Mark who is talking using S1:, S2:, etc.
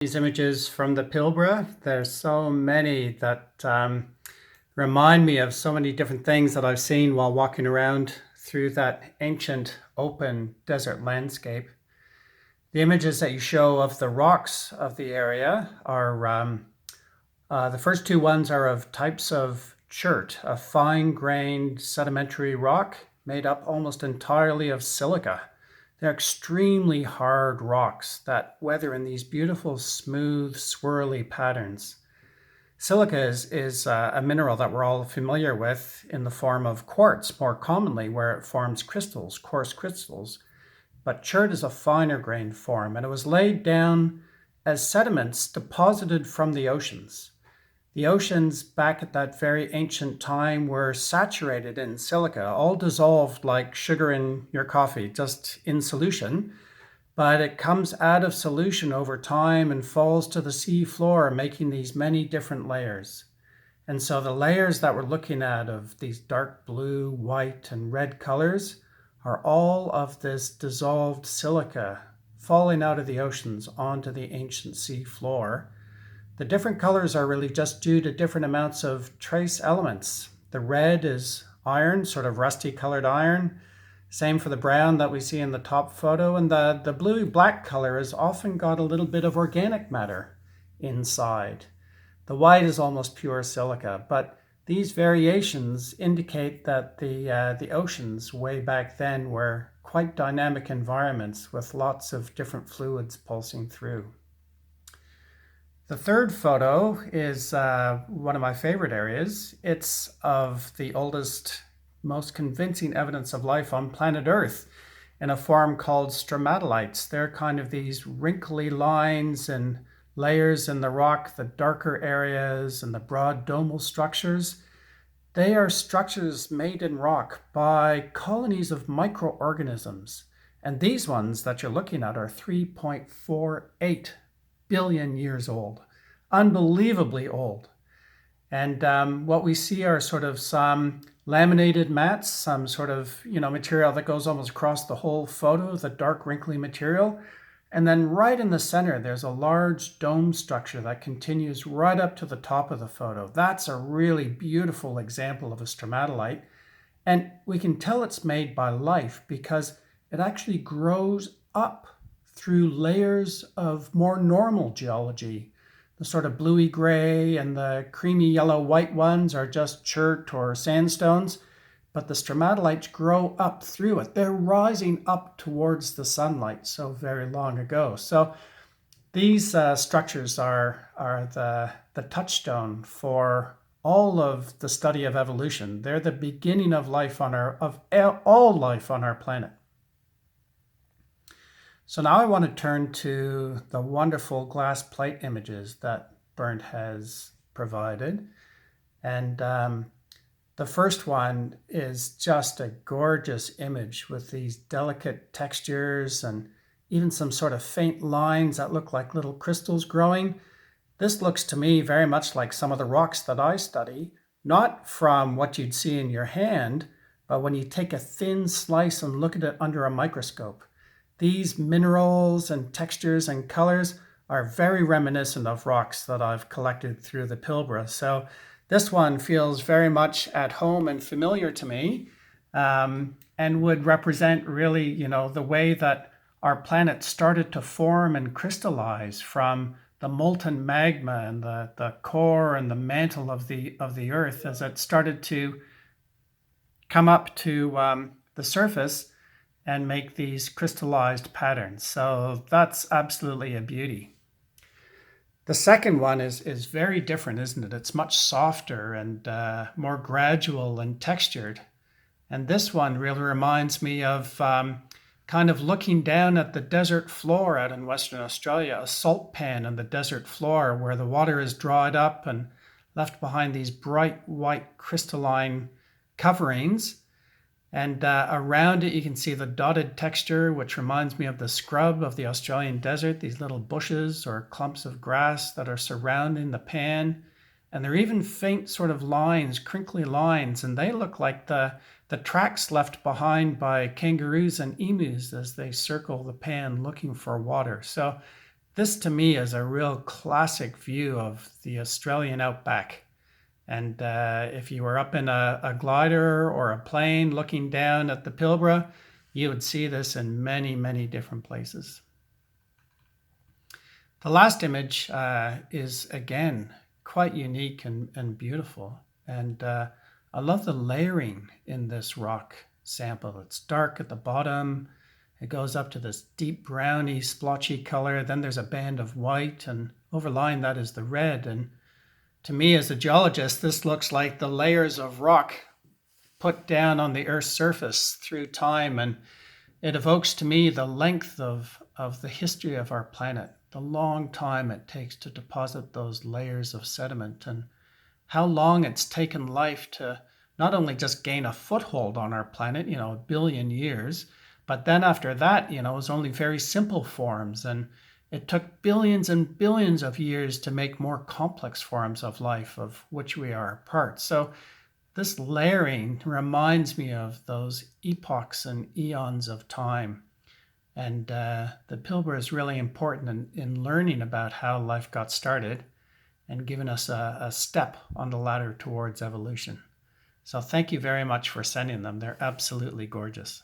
S1: These images from the Pilbara. There's so many that remind me of so many different things that I've seen while walking around through that ancient open desert landscape. The images that you show of the rocks of the area are the first two ones are of types of chert, a fine-grained sedimentary rock made up almost entirely of silica. They're extremely hard rocks that weather in these beautiful, smooth, swirly patterns. Silica is a mineral that we're all familiar with in the form of quartz, more commonly, where it forms crystals, coarse crystals. But chert is a finer grained form, and it was laid down as sediments deposited from the oceans. The oceans back at that very ancient time were saturated in silica, all dissolved like sugar in your coffee, just in solution. But it comes out of solution over time and falls to the sea floor, making these many different layers. And so the layers that we're looking at of these dark blue, white, and red colors are all of this dissolved silica falling out of the oceans onto the ancient sea floor. The different colors are really just due to different amounts of trace elements. The red is iron, sort of rusty colored iron. Same for the brown that we see in the top photo. And the blue-black color has often got a little bit of organic matter inside. The white is almost pure silica, but these variations indicate that the oceans way back then were quite dynamic environments with lots of different fluids pulsing through. The third photo is one of my favorite areas. It's of the oldest, most convincing evidence of life on planet Earth in a form called stromatolites. They're kind of these wrinkly lines and layers in the rock, the darker areas and the broad domal structures. They are structures made in rock by colonies of microorganisms. And these ones that you're looking at are 3.48 billion years old, unbelievably old. And what we see are sort of some laminated mats, some sort of material that goes almost across the whole photo, the dark wrinkly material. And then right in the center, there's a large dome structure that continues right up to the top of the photo. That's a really beautiful example of a stromatolite. And we can tell it's made by life because it actually grows up through layers of more normal geology. The sort of bluey gray and the creamy yellow white ones are just chert or sandstones, but the stromatolites grow up through it. They're rising up towards the sunlight so very long ago. So these structures are the touchstone for all of the study of evolution. They're the beginning of life of all life on our planet. So now I want to turn to the wonderful glass plate images that Bernd has provided. And the first one is just a gorgeous image with these delicate textures and even some sort of faint lines that look like little crystals growing. This looks to me very much like some of the rocks that I study, not from what you'd see in your hand, but when you take a thin slice and look at it under a microscope. These minerals and textures and colors are very reminiscent of rocks that I've collected through the Pilbara. So this one feels very much at home and familiar to me, and would represent really, the way that our planet started to form and crystallize from the molten magma and the core and the mantle of the Earth as it started to come up to the surface and make these crystallized patterns. So that's absolutely a beauty. The second one is very different, isn't it? It's much softer and more gradual and textured. And this one really reminds me of kind of looking down at the desert floor out in Western Australia, a salt pan on the desert floor where the water is dried up and left behind these bright white crystalline coverings. And around it, you can see the dotted texture, which reminds me of the scrub of the Australian desert, these little bushes or clumps of grass that are surrounding the pan. And there are even faint sort of lines, crinkly lines, and they look like the tracks left behind by kangaroos and emus as they circle the pan looking for water. So This to me is a real classic view of the Australian outback. And if you were up in a glider or a plane looking down at the Pilbara, you would see this in many, many different places. The last image is, again, quite unique and beautiful. And I love the layering in this rock sample. It's dark at the bottom. It goes up to this deep browny, splotchy color. Then there's a band of white, and overlying that is the red. And to me, as a geologist, this looks like the layers of rock put down on the Earth's surface through time. And it evokes to me the length of the history of our planet, the long time it takes to deposit those layers of sediment, and how long it's taken life to not only just gain a foothold on our planet, 1 billion years, but then after that, it was only very simple forms. And it took billions and billions of years to make more complex forms of life, of which we are a part. So this layering reminds me of those epochs and eons of time. And the Pilbara is really important in learning about how life got started and giving us a step on the ladder towards evolution. So thank you very much for sending them. They're absolutely gorgeous.